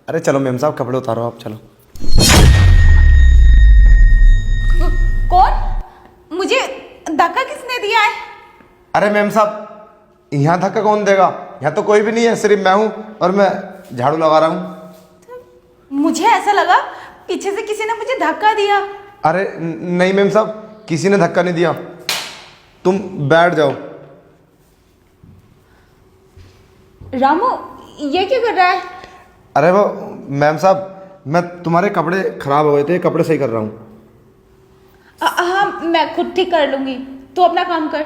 अरे चलो मेम साहब कपड़े उतारो आप, चलो। कौन? मुझे धक्का किसने दिया है? अरे मेम साहब यहाँ धक्का कौन देगा? यहाँ तो कोई भी नहीं है, सिर्फ मैं हूँ और मैं झाड़ू लगा रहा हूँ। मुझे ऐसा लगा पीछे से किसी ने मुझे धक्का दिया। अरे नहीं मेम साहब, किसी ने धक्का नहीं दिया, तुम बैठ जाओ। रामू, ये क्यों कर रहा है? अरे वो मैम साहब, मैं तुम्हारे कपड़े खराब हो गए थे, कपड़े सही कर रहा हूँ। हाँ, मैं खुद ठीक कर लूंगी, तू अपना काम कर।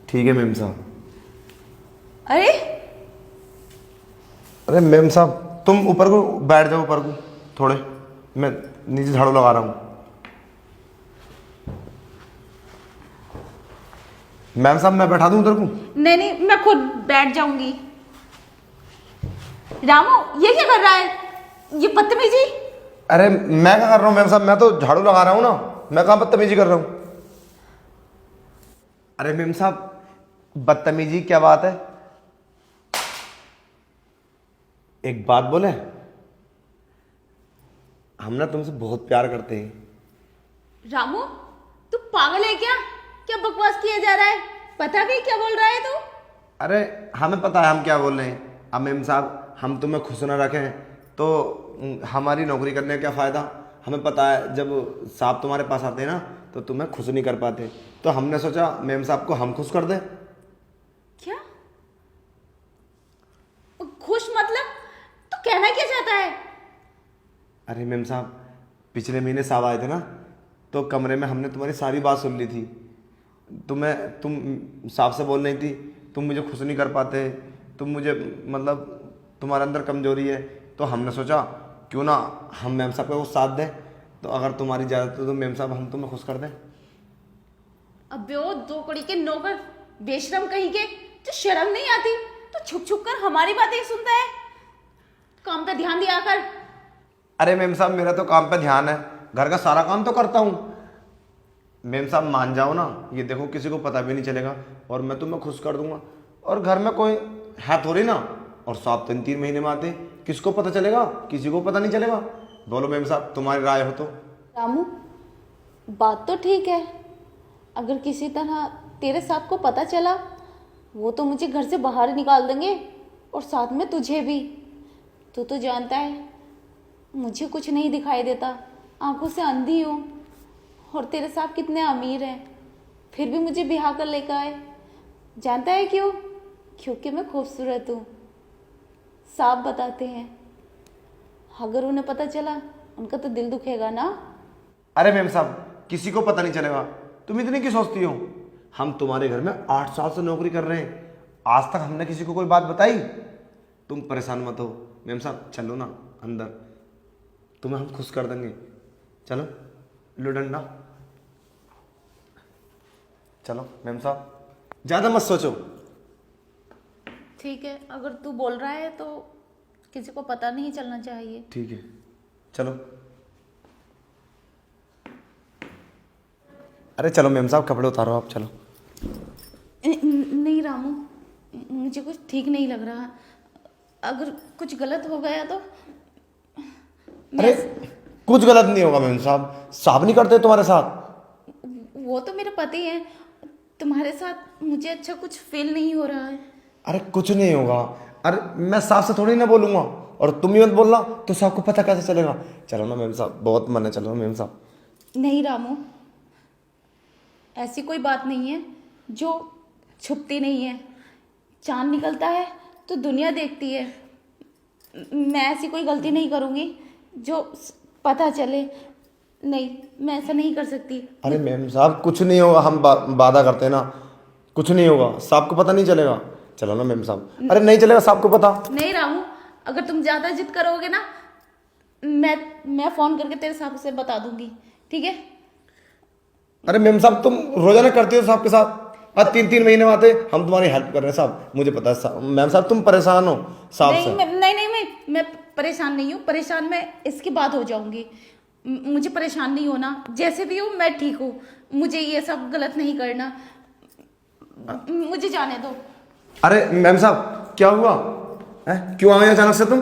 ठीक है मेम साहब। अरे अरे मैम साहब तुम ऊपर को बैठ जाओ, ऊपर को थोड़े, मैं नीचे झाड़ू लगा रहा हूँ। मैम साहब मैं बैठा दूँ उधर को? नहीं नहीं, मैं खुद बैठ जाऊंगी। रामू, ये क्या कर रहा है? ये बदतमीजी। अरे मैं क्या कर रहा हूँ मैम साहब, मैं तो झाड़ू लगा रहा हूँ ना, मैं कहाँ बदतमीजी कर रहा हूँ? अरे मैम साहब बदतमीजी क्या बात है? एक बात बोले, हम ना तुमसे बहुत प्यार करते हैं। रामू, तू पागल है क्या? क्या बकवास किया जा रहा है? पता नहीं क्या बोल रहा है तू? अरे हमें पता है हम क्या बोल रहे हैं। अब मैम साहब हम तुम्हें खुश न रखें तो हमारी नौकरी करने का क्या फ़ायदा? हमें पता है जब साहब तुम्हारे पास आते हैं ना तो तुम्हें खुश नहीं कर पाते, तो हमने सोचा मैम साहब को हम खुश कर दें। क्या खुश मतलब? तू कहना क्या चाहता है? अरे मैम साहब पिछले महीने साहब आए थे ना, तो कमरे में हमने तुम्हारी सारी बात सुन ली थी। तुम साहब से बोल रही थी तुम मुझे खुश नहीं कर पाते, तुम मुझे मतलब तुम्हारे अंदर कमजोरी है, तो हमने सोचा क्यों ना हम मैम साहब को साथ दें, तो अगर तुम्हारी इजाज़त हो तो मैम साहब हम तुम्हें खुश कर दें। अबे ओ दो कड़ी के नौकर, बेशरम कहीं के, तो शर्म नहीं आती? तो छुप छुप कर हमारी बातें सुनता है। काम पे ध्यान दिया कर। अरे मैम साहब मेरा तो काम पे ध्यान है, घर का सारा काम तो करता हूँ। मैम साहब मान जाओ ना, ये देखो किसी को पता भी नहीं चलेगा और मैं तुम्हें खुश कर दूंगा, और घर में कोई है थोड़ी ना, और साहब 3-3 महीने में आते, किसको पता चलेगा? किसी को पता नहीं चलेगा। बोलो मैम साहब तुम्हारी राय हो तो। रामू, बात तो ठीक है, अगर किसी तरह तेरे साथ को पता चला वो तो मुझे घर से बाहर निकाल देंगे, और साथ में तुझे भी। तू तो जानता है मुझे कुछ नहीं दिखाई देता, आंखों से अंधी हूँ, और तेरे साहब कितने अमीर हैं, फिर भी मुझे ब्याह कर लेकर आए। जानता है क्यों? क्योंकि मैं खूबसूरत हूँ। साहब बताते हैं अगर उन्हें पता चला उनका तो दिल दुखेगा ना। अरे मैम साहब किसी को पता नहीं चलेगा, तुम इतनी क्यों सोचती हो? हम तुम्हारे घर में 8 साल से नौकरी कर रहे हैं, आज तक हमने किसी को कोई बात बताई? तुम परेशान मत हो मैम साहब, चलो ना अंदर, तुम्हें हम खुश कर देंगे। चलो लो डंडा, चलो मैम साहब ज़्यादा मत सोचो। ठीक है, अगर तू बोल रहा है तो किसी को पता नहीं चलना चाहिए। ठीक है चलो। अरे चलो मैम साहब कपड़े उतारो आप, चलो। नहीं रामू, मुझे कुछ ठीक नहीं लग रहा, अगर कुछ गलत हो गया तो अरे कुछ गलत नहीं होगा मैम साहब, साहब नहीं करते तुम्हारे साथ। वो तो मेरे पति हैं, तुम्हारे साथ मुझे अच्छा कुछ फील नहीं हो रहा है। अरे कुछ नहीं होगा, अरे मैं साहब से थोड़ी ना बोलूँगा, और तुम ही मत बोलना तो साहब को पता कैसे चलेगा? चलो ना मैम साहब, बहुत मन है, चलो मैम साहब। नहीं रामू, ऐसी कोई बात नहीं है जो छुपती नहीं है। चांद निकलता है तो दुनिया देखती है। मैं ऐसी कोई गलती नहीं करूँगी जो पता चले। नहीं, मैं ऐसा नहीं कर सकती। अरे मैम साहब कुछ नहीं होगा, हम वादा करते हैं ना, कुछ नहीं होगा, साहब को पता नहीं चलेगा। चलो ना मैम साहब। अरे नहीं चलेगा साहब को पता। नहीं रामू, अगर तुम ज़्यादा जिद करोगे ना, मैं फ़ोन करके तेरे साहब से बता दूंगी, ठीक है? अरे मैम साहब तुम रोजाना करती हो साहब के साथ, आज 3-3 महीने में आते, हम तुम्हारी हेल्प कर रहे हैं साहब, मुझे पता है मैम साहब तुम परेशान हो साहब से। नहीं, मैं परेशान नहीं हूँ। परेशान मैं इसके बाद हो जाऊंगी। मुझे परेशान नहीं होना, जैसे भी हूँ मैं ठीक हूँ। मुझे ये सब गलत नहीं करना, मुझे जाने दो। अरे मैम साहब क्या हुआ है? क्यों आ गए अचानक से तुम?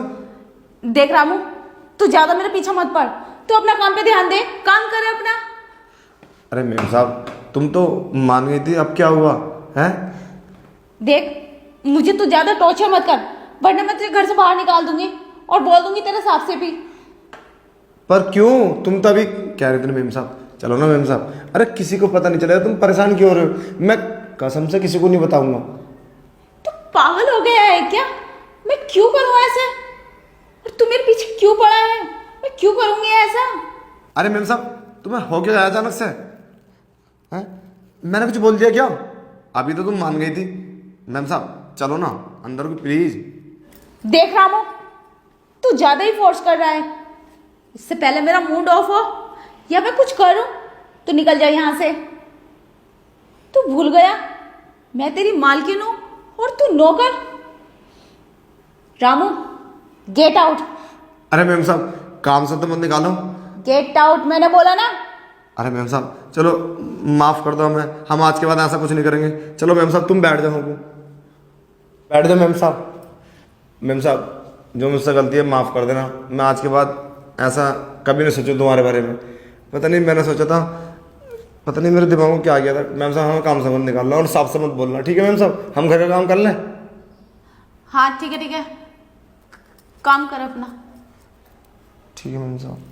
देख रामू, तू ज्यादा मेरे पीछे मत पड़। तू अपना काम पे ध्यान दे, काम कर अपना। अरे मेम साहब तुम तो मान गई थी, अब क्या हुआ है? देख, मुझे तू ज्यादा टॉर्चर मत कर, वरना मैं तुझे घर से बाहर निकाल दूंगी और बोल दूंगी तेरे साहब से भी। पर क्यों? तुम तो अभी कह रहे थे ना मेम साहब, चलो ना मेम साहब। अरे किसी को पता नहीं चलेगा, तुम परेशान क्यों हो रहे हो? मैं कसम से किसी को नहीं बताऊंगा। तू पागल हो गया है क्या? मैं क्यों करूँ ऐसे? और तू मेरे पीछे क्यों पड़ा है? मैं क्यों करूंगी ऐसा? अरे मेम साहब तुम्हें हो क्या अचानक से? हैं? मैंने कुछ बोल दिया क्या? अभी तो तुम मान गई थी। मैम साहब चलो ना अंदर को प्लीज। देख रामू, तू ज्यादा ही फोर्स कर रहा है। इससे पहले मेरा मूड ऑफ हो या मैं कुछ करूं तो निकल जा यहां से। तू भूल गया मैं तेरी मालकिन हूं और तू नौकर। Ramu, get out. अरे मैम साहब काम से तो मत निकालो। गेट आउट मैंने बोला ना। अरे मैम साहब चलो माफ़ कर दो हमें, हम आज के बाद ऐसा कुछ नहीं करेंगे। चलो मैम साहब तुम बैठ जाओ, बैठ जाओ मैम साहब। मैम साहब जो मुझसे गलती है माफ़ कर देना। मैं आज के बाद ऐसा कभी नहीं सोचूं तुम्हारे बारे में। पता नहीं मैंने सोचा था, पता नहीं मेरे दिमाग में क्या आ गया था। मैम साहब हमें काम से मत निकालना और साफ से मत बोलना, ठीक है मैम साहब? हम घर का काम कर लें। हाँ ठीक है, काम कर अपना। ठीक है मैम साहब।